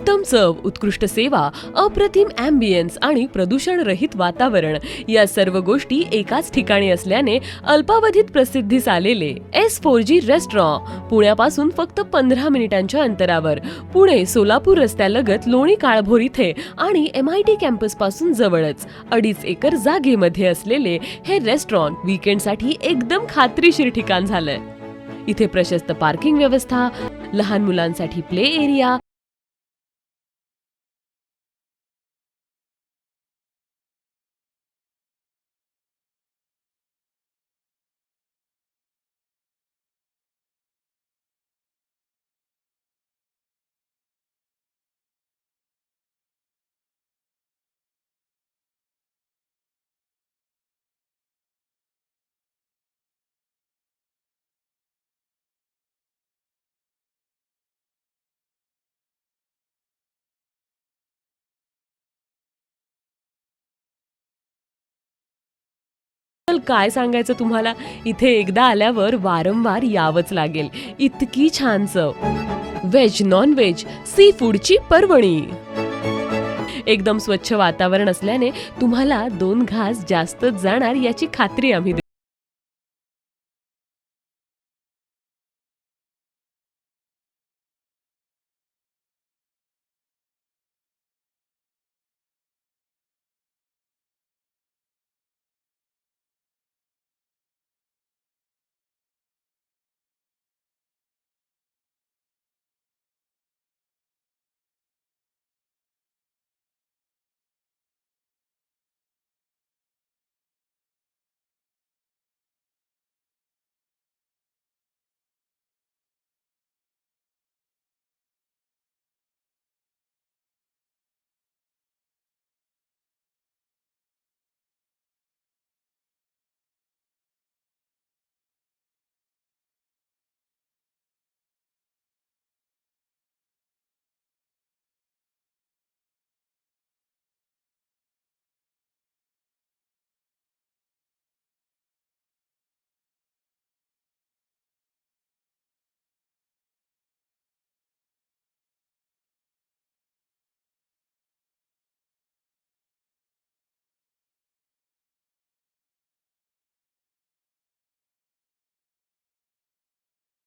उत्तम चव, उत्कृष्ट सेवा, अप्रतिम अँबियन्स आणि प्रदूषण रहित वातावरण या सर्व गोष्टी एकाच ठिकाणी असल्याने अल्पावधीत प्रसिद्धीस आलेले S4G रेस्टॉरंट पुण्यापासून फक्त 15 मिनिटांच्या अंतरावर, पुणे सोलापूर रस्त्यालगत लोणी काळभोर इथे आणि MIT कॅम्पस पासून जवळच 2.5 एकर जागेमध्ये असलेले हे रेस्टॉरंट वीकेंडसाठी एकदम खात्रीशीर ठिकाण झालंय. इथे प्रशस्त पार्किंग व्यवस्था, लहान मुलांसाठी प्ले एरिया, काय सांगायचं तुम्हाला, इथे एकदा आल्यावर वारंवार यावंच लागेल. इतकी छान चव. व्हेज नॉन व्हेज सी फूडची पर्वणी. एकदम स्वच्छ वातावरण असल्याने तुम्हाला 2 घास जास्तच जाणार याची खात्री आम्ही देतो.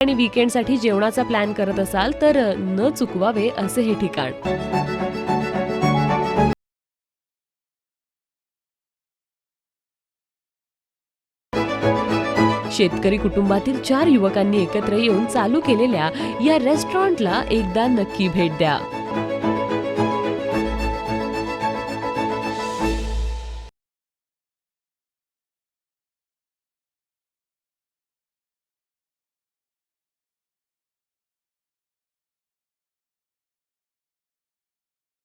आणि वीकेंडसाठी जेवणाचा प्लॅन करत असाल तर न चुकवावे असे हे ठिकाण. शेतकरी कुटुंबातील 4 युवकांनी एकत्र येऊन चालू केलेल्या या रेस्टॉरंटला एकदा नक्की भेट द्या.